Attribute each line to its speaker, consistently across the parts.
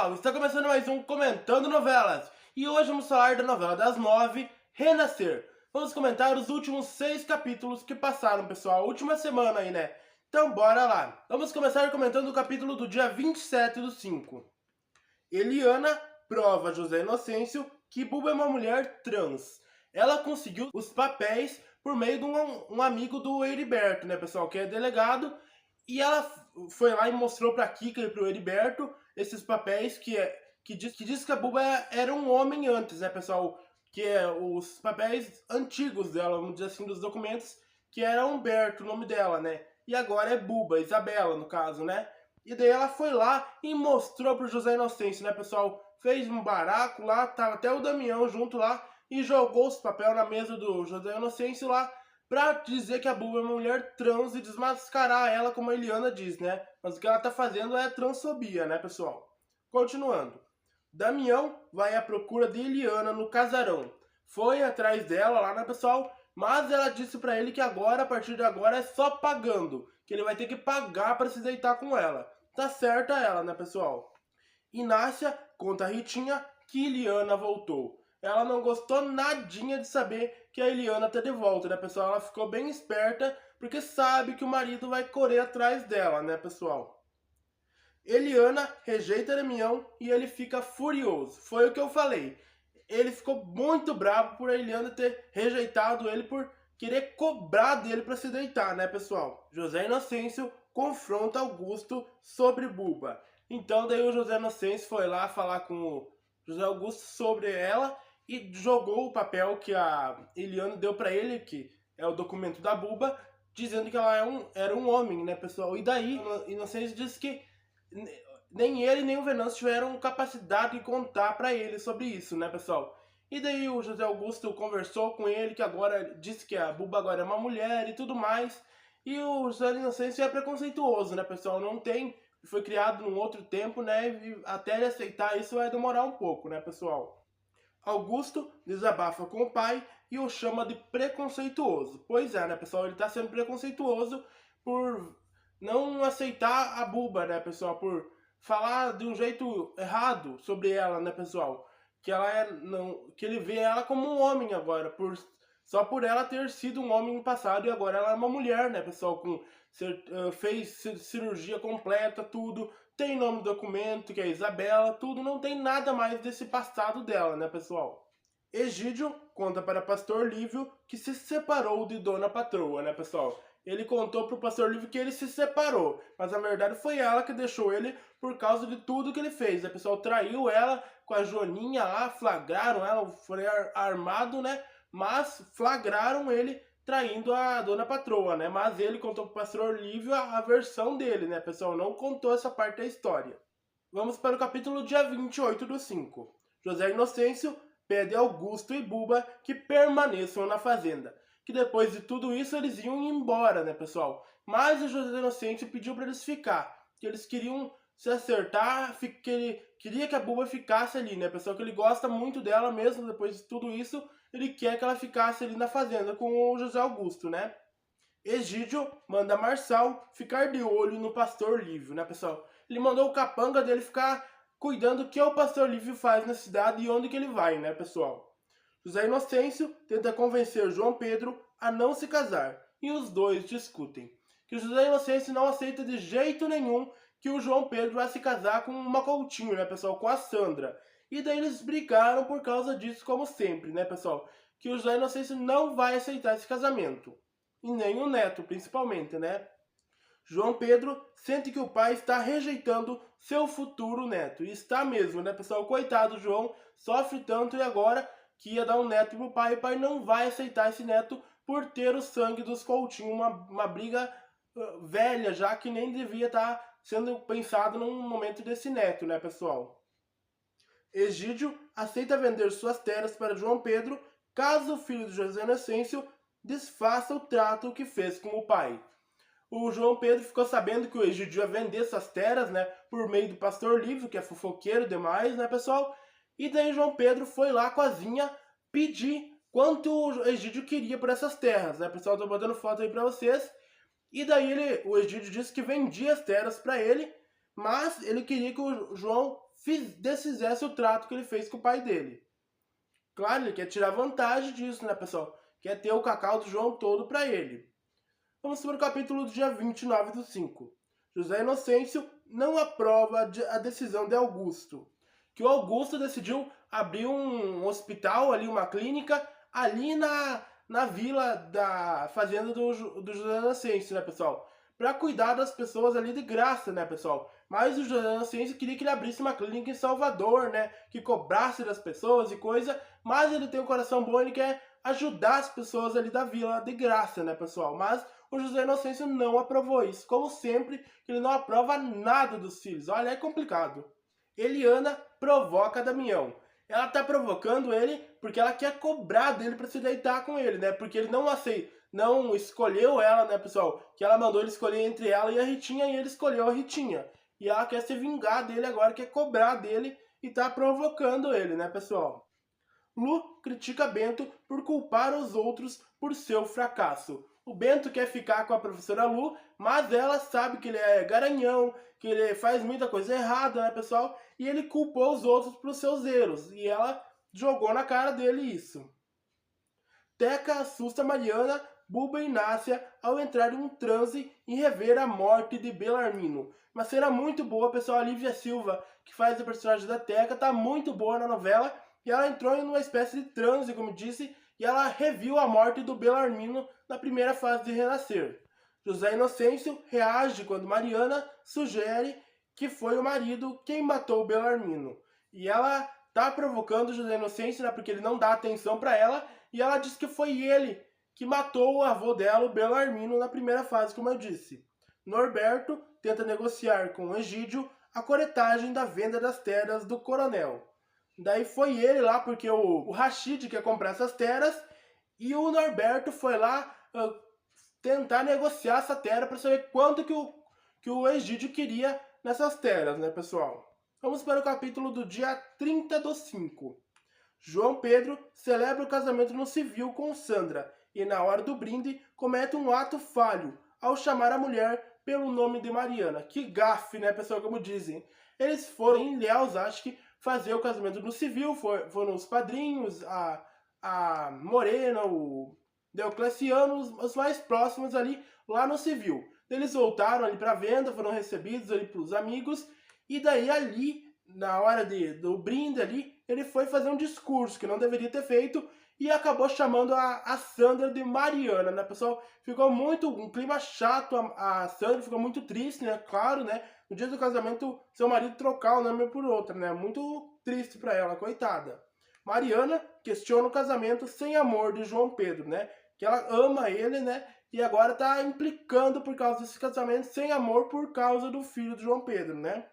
Speaker 1: pessoal, está começando mais um Comentando Novelas. E hoje vamos falar da novela das 9, Renascer. Vamos comentar os últimos 6 capítulos que passaram, pessoal, a última semana aí, né? Então bora lá. Vamos começar comentando o capítulo do dia 27/5. Eliana prova a José Inocêncio que Buba é uma mulher trans. Ela conseguiu os papéis por meio de um amigo do Heriberto, né, pessoal, que é delegado. E ela foi lá e mostrou pra Kika e pro Heriberto esses papéis que diz que a Buba era um homem antes, né, pessoal? Que é os papéis antigos dela, vamos dizer assim, dos documentos, que era Humberto, o nome dela, né? E agora é Buba, Isabela, no caso, né? E daí ela foi lá e mostrou pro José Inocêncio, né, pessoal? Fez um baraco lá, tava até o Damião junto lá, e jogou os papéis na mesa do José Inocêncio lá, pra dizer que a Buba é uma mulher trans e desmascarar ela, como a Eliana diz, né? Mas o que ela tá fazendo é transfobia, né, pessoal? Continuando. Damião vai à procura de Eliana no casarão. Foi atrás dela lá, né, pessoal? Mas ela disse pra ele que agora, a partir de agora, é só pagando. Que ele vai ter que pagar pra se deitar com ela. Tá certa ela, né, pessoal? Inácia conta a Ritinha que Eliana voltou. Ela não gostou nadinha de saber que a Eliana tá de volta, né, pessoal? Ela ficou bem esperta, porque sabe que o marido vai correr atrás dela, né, pessoal? Eliana rejeita Damião e ele fica furioso. Foi o que eu falei. Ele ficou muito bravo por a Eliana ter rejeitado ele por querer cobrar dele para se deitar, né, pessoal? José Inocêncio confronta Augusto sobre Buba. Então daí o José Inocêncio foi lá falar com o José Augusto sobre ela e jogou o papel que a Eliana deu para ele, que é o documento da Buba, dizendo que ela era um homem, né, pessoal? E daí Inocêncio disse que nem ele nem o Venâncio tiveram capacidade de contar para ele sobre isso, né, pessoal? E daí o José Augusto conversou com ele, que agora disse que a Buba agora é uma mulher e tudo mais. E o José Inocêncio é preconceituoso, né, pessoal? Não tem, foi criado num outro tempo, né? E até ele aceitar isso vai demorar um pouco, né, pessoal? Augusto desabafa com o pai e o chama de preconceituoso. Pois é, né, pessoal? Ele tá sendo preconceituoso por não aceitar a Buba, né, pessoal? Por falar de um jeito errado sobre ela, né, pessoal? Que ela é não, que ele vê ela como um homem agora, só por ela ter sido um homem no passado e agora ela é uma mulher, né, pessoal? Fez cirurgia completa, tudo. Tem nome do documento, que é Isabela, tudo. Não tem nada mais desse passado dela, né, pessoal? Egídio conta para Pastor Lívio que se separou de Dona Patroa, né, pessoal? Ele contou pro Pastor Lívio que ele se separou, mas na verdade foi ela que deixou ele por causa de tudo que ele fez, né, pessoal? Traiu ela com a Joaninha lá, flagraram ela, foi armado, né? Mas flagraram ele traindo a Dona Patroa, né? Mas ele contou pro Pastor Lívio a versão dele, né, pessoal? Não contou essa parte da história. Vamos para o capítulo dia 28/5. José Inocêncio pede a Augusto e Buba que permaneçam na fazenda. Que depois de tudo isso eles iam embora, né, pessoal? Mas o José Inocêncio pediu para eles ficar. Que eles queriam se acertar, que ele queria que a Buba ficasse ali, né, pessoal? Que ele gosta muito dela mesmo, depois de tudo isso, ele quer que ela ficasse ali na fazenda com o José Augusto, né? Egídio manda Marçal ficar de olho no Pastor Lívio, né, pessoal? Ele mandou o capanga dele ficar cuidando do que o Pastor Lívio faz na cidade e onde que ele vai, né, pessoal? José Inocêncio tenta convencer João Pedro a não se casar e os dois discutem. Que o José Inocêncio não aceita de jeito nenhum que o João Pedro vai se casar com uma Coutinho, né, pessoal? Com a Sandra. E daí eles brigaram por causa disso, como sempre, né, pessoal? Que o José Inocêncio não vai aceitar esse casamento. E nem o neto, principalmente, né? João Pedro sente que o pai está rejeitando seu futuro neto. E está mesmo, né, pessoal? Coitado, João sofre tanto e agora que ia dar um neto pro pai, o pai não vai aceitar esse neto por ter o sangue dos Coutinho. Uma briga velha já que nem devia estar sendo pensado num momento desse neto, né, pessoal? Egídio aceita vender suas terras para João Pedro caso o filho de José Inocêncio desfaça o trato que fez com o pai. O João Pedro ficou sabendo que o Egídio ia vender suas terras, né, por meio do Pastor Lívio, que é fofoqueiro demais, né, pessoal? E daí João Pedro foi lá com a Zinha pedir quanto o Egídio queria por essas terras, né, pessoal? Tô botando foto aí pra vocês. E daí o Egídio disse que vendia as terras para ele, mas ele queria que o João desfizesse o trato que ele fez com o pai dele. Claro, ele quer tirar vantagem disso, né, pessoal? Quer ter o cacau do João todo para ele. Vamos para o capítulo do dia 29/5. José Inocêncio não aprova a decisão de Augusto. Que o Augusto decidiu abrir um hospital ali, uma clínica, ali na vila da fazenda do José Inocêncio, né, pessoal? Para cuidar das pessoas ali de graça, né, pessoal? Mas o José Inocêncio queria que ele abrisse uma clínica em Salvador, né? Que cobrasse das pessoas e coisa. Mas ele tem um coração bom, ele quer ajudar as pessoas ali da vila de graça, né, pessoal? Mas o José Inocêncio não aprovou isso. Como sempre, ele não aprova nada dos filhos. Olha, é complicado. Eliana provoca Damião. Ela tá provocando ele porque ela quer cobrar dele para se deitar com ele, né? Porque ele não escolheu ela, né, pessoal? Que ela mandou ele escolher entre ela e a Ritinha e ele escolheu a Ritinha. E ela quer se vingar dele agora, quer cobrar dele e tá provocando ele, né, pessoal? Lu critica Bento por culpar os outros por seu fracasso. O Bento quer ficar com a professora Lu, mas ela sabe que ele é garanhão, que ele faz muita coisa errada, né, pessoal? E ele culpou os outros por seus erros. E ela jogou na cara dele isso. Teca assusta Mariana, Buba e Nácia ao entrar em um transe e rever a morte de Belarmino. Uma cena muito boa, pessoal. A Lívia Silva, que faz a personagem da Teca, tá muito boa na novela. E ela entrou em uma espécie de transe, como disse, e ela reviu a morte do Belarmino na primeira fase de Renascer. José Inocêncio reage quando Mariana sugere que foi o marido quem matou o Belarmino. E ela tá provocando o José Inocêncio, né, porque ele não dá atenção para ela, e ela diz que foi ele que matou o avô dela, o Belarmino, na primeira fase, como eu disse. Norberto tenta negociar com o Egídio a coretagem da venda das terras do coronel. Daí foi ele lá, porque o Rashid quer comprar essas terras, e o Norberto foi lá tentar negociar essa terra para saber quanto que o Egídio queria nessas terras, né, pessoal? Vamos para o capítulo do dia 30/5. João Pedro celebra o casamento no civil com Sandra e, na hora do brinde, comete um ato falho ao chamar a mulher pelo nome de Mariana. Que gafe, né, pessoal, como dizem. Eles foram em Ilhéus, acho que, fazer o casamento no civil, foram os padrinhos, a Morena, o Diocleciano, os mais próximos ali, lá no civil. Eles voltaram ali para a venda, foram recebidos ali pelos amigos, e daí ali, na hora do brinde ali, ele foi fazer um discurso que não deveria ter feito, e acabou chamando a Sandra de Mariana, né, pessoal? Ficou um clima chato, a Sandra ficou muito triste, né, claro, né? No dia do casamento, seu marido trocar o nome por outra, né? Muito triste para ela, coitada. Mariana questiona o casamento sem amor de João Pedro, né? Que ela ama ele, né? E agora tá implicando por causa desse casamento sem amor por causa do filho de João Pedro, né?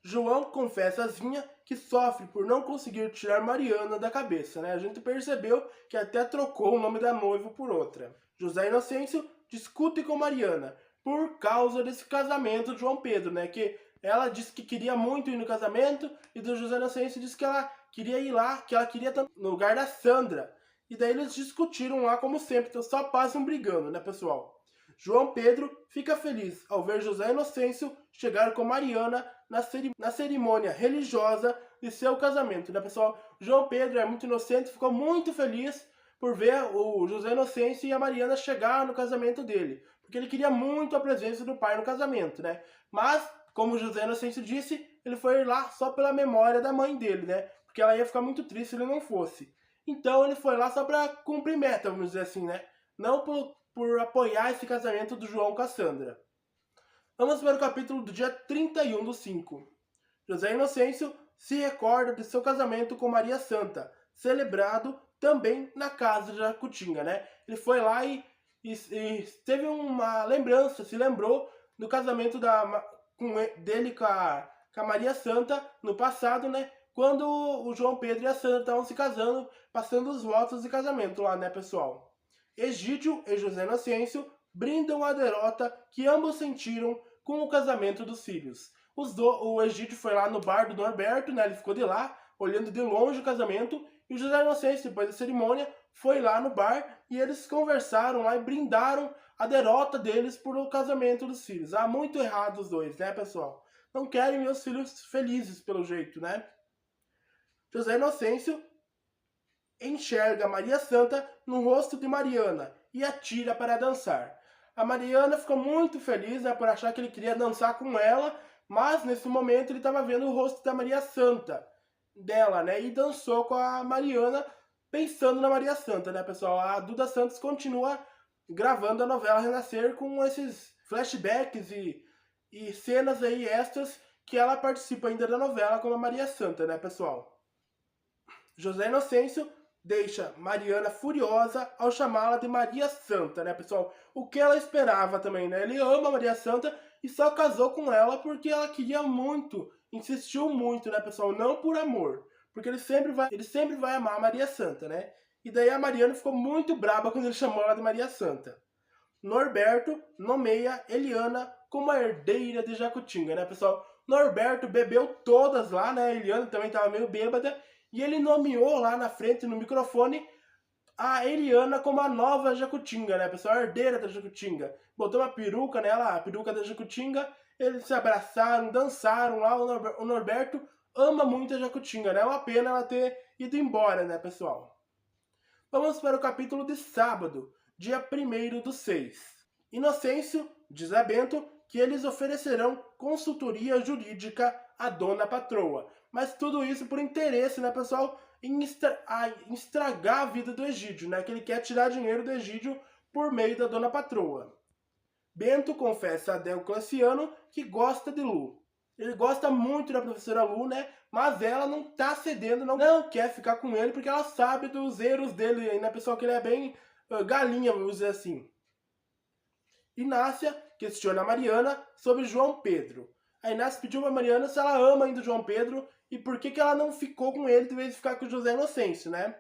Speaker 1: João confessa a Zinha que sofre por não conseguir tirar Mariana da cabeça, né? A gente percebeu que até trocou o nome da noiva por outra. José Inocêncio discute com Mariana por causa desse casamento de João Pedro, né? Que ela disse que queria muito ir no casamento e do José Inocêncio disse que ela queria ir lá, que ela queria estar no lugar da Sandra. E daí eles discutiram lá como sempre, então só passam brigando, né, pessoal? João Pedro fica feliz ao ver José Inocêncio chegar com Mariana na cerimônia religiosa de seu casamento, né, pessoal? João Pedro é muito inocente, ficou muito feliz por ver o José Inocêncio e a Mariana chegar no casamento dele, porque ele queria muito a presença do pai no casamento, né? Mas, como o José Inocêncio disse, ele foi lá só pela memória da mãe dele, né? Porque ela ia ficar muito triste se ele não fosse. Então ele foi lá só para cumprir meta, vamos dizer assim, né? Não por apoiar esse casamento do João com a Sandra. Vamos para o capítulo do dia 31/5. José Inocêncio se recorda de seu casamento com Maria Santa, celebrado também na casa de Jacutinga, né? Ele foi lá e teve uma lembrança, se lembrou do casamento dele com a Maria Santa no passado, né? Quando o João Pedro e a Sandra estavam se casando, passando os votos de casamento lá, né, pessoal? Egídio e José Inocêncio brindam a derrota que ambos sentiram com o casamento dos filhos. O Egídio foi lá no bar do Norberto, né? Ele ficou de lá, olhando de longe o casamento, e o José Inocêncio, depois da cerimônia, foi lá no bar e eles conversaram lá e brindaram a derrota deles por o casamento dos filhos. Ah, muito errado os dois, né, pessoal? não querem ver os filhos felizes, pelo jeito, né? José Inocêncio enxerga Maria Santa no rosto de Mariana e a tira para dançar. A Mariana ficou muito feliz, né, por achar que ele queria dançar com ela, mas nesse momento ele estava vendo o rosto da Maria Santa dela, né, e dançou com a Mariana pensando na Maria Santa, né, pessoal? A Duda Santos continua gravando a novela Renascer com esses flashbacks e cenas aí extras que ela participa ainda da novela como a Maria Santa, né, pessoal? José Inocêncio deixa Mariana furiosa ao chamá-la de Maria Santa, né, pessoal? O que ela esperava também, né? Ele ama Maria Santa e só casou com ela porque ela queria muito, insistiu muito, né, pessoal? Não por amor, porque ele sempre vai amar a Maria Santa, né? E daí a Mariana ficou muito braba quando ele chamou ela de Maria Santa. Norberto nomeia Eliana como a herdeira de Jacutinga, né, pessoal? Norberto bebeu todas lá, né? Eliana também estava meio bêbada. E ele nomeou lá na frente, no microfone, a Eliana como a nova Jacutinga, né, pessoal? A herdeira da Jacutinga. Botou uma peruca nela, a peruca da Jacutinga. Eles se abraçaram, dançaram lá. O Norberto ama muito a Jacutinga, né? É uma pena ela ter ido embora, né, pessoal? Vamos para o capítulo de sábado, dia 1º/6. Inocêncio diz a Bento que eles oferecerão consultoria jurídica à dona patroa. Mas tudo isso por interesse, né, pessoal, em estragar a vida do Egídio, né? Que ele quer tirar dinheiro do Egídio por meio da dona patroa. Bento confessa a Deocleciano que gosta de Lu. Ele gosta muito da professora Lu, né? Mas ela não tá cedendo, não quer ficar com ele porque ela sabe dos erros dele, né, pessoal? Que ele é bem galinha, vamos dizer assim. Inácia questiona a Mariana sobre João Pedro. A Inácia pediu para Mariana se ela ama ainda o João Pedro e por que ela não ficou com ele de vez de ficar com o José Inocêncio, né?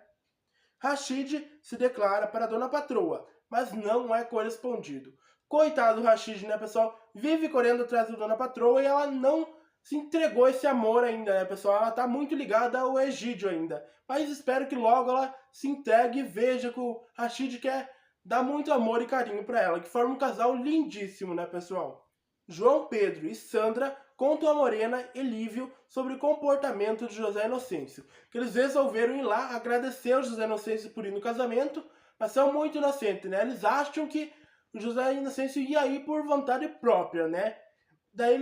Speaker 1: Rashid se declara para a dona patroa, mas não é correspondido. Coitado do Rashid, né, pessoal? Vive correndo atrás da dona patroa e ela não se entregou esse amor ainda, né, pessoal? Ela tá muito ligada ao Egídio ainda. Mas espero que logo ela se entregue e veja que o Rashid quer dar muito amor e carinho para ela, que forma um casal lindíssimo, né, pessoal? João Pedro e Sandra contam a Morena e Lívio sobre o comportamento de José Inocêncio, que eles resolveram ir lá agradecer ao José Inocêncio por ir no casamento, mas são muito inocentes, né? Eles acham que o José Inocêncio ia ir por vontade própria, né? Daí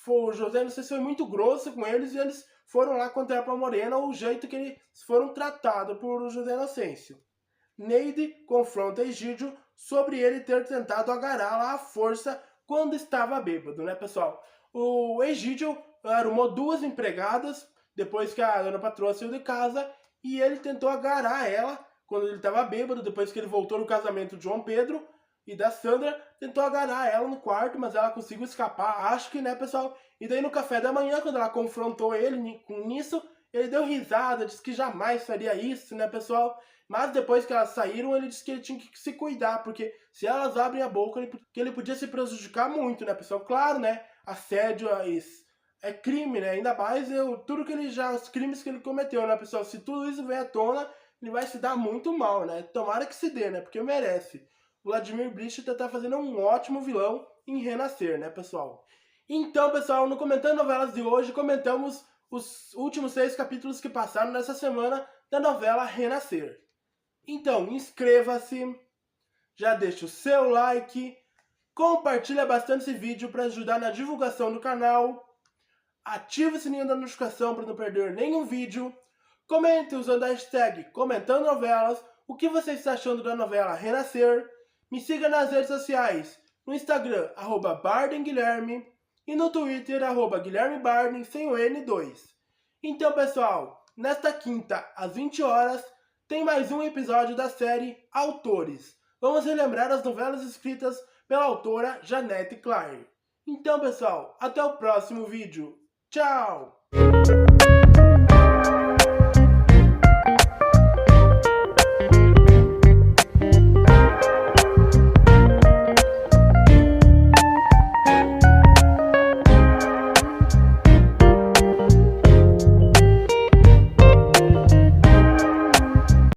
Speaker 1: o José Inocêncio foi muito grosso com eles e eles foram lá contar para a Morena o jeito que eles foram tratados por José Inocêncio. Neide confronta Egídio sobre ele ter tentado agarrá-la à força quando estava bêbado, né, pessoal? O Egídio arrumou 2 empregadas depois que a dona patroa saiu de casa e ele tentou agarrar ela quando ele estava bêbado, depois que ele voltou no casamento de João Pedro e da Sandra, tentou agarrar ela no quarto, mas ela conseguiu escapar, acho que, né, pessoal? E daí no café da manhã, quando ela confrontou ele com isso, ele deu risada, disse que jamais faria isso, né, pessoal? Mas depois que elas saíram, ele disse que ele tinha que se cuidar, porque se elas abrem a boca, ele podia se prejudicar muito, né, pessoal? Claro, né, assédio é crime, né? Ainda mais os crimes que ele cometeu, né, pessoal? Se tudo isso vier à tona, ele vai se dar muito mal, né? Tomara que se dê, né? Porque merece. Vladimir Brista tá fazendo um ótimo vilão em Renascer, né, pessoal? Então, pessoal, no Comentando Novelas de hoje, comentamos os últimos 6 capítulos que passaram nessa semana da novela Renascer. Então, inscreva-se, já deixa o seu like, compartilha bastante esse vídeo para ajudar na divulgação do canal, ativa o sininho da notificação para não perder nenhum vídeo, comente usando a hashtag Comentando Novelas o que você está achando da novela Renascer, me siga nas redes sociais, no Instagram, @BardenGuilherme, e no Twitter, @GuilhermeBarden, sem o N2. Então, pessoal, nesta quinta, às 20 horas, tem mais um episódio da série Autores. Vamos relembrar as novelas escritas pela autora Janete Claire. Então, pessoal, até o próximo vídeo. Tchau!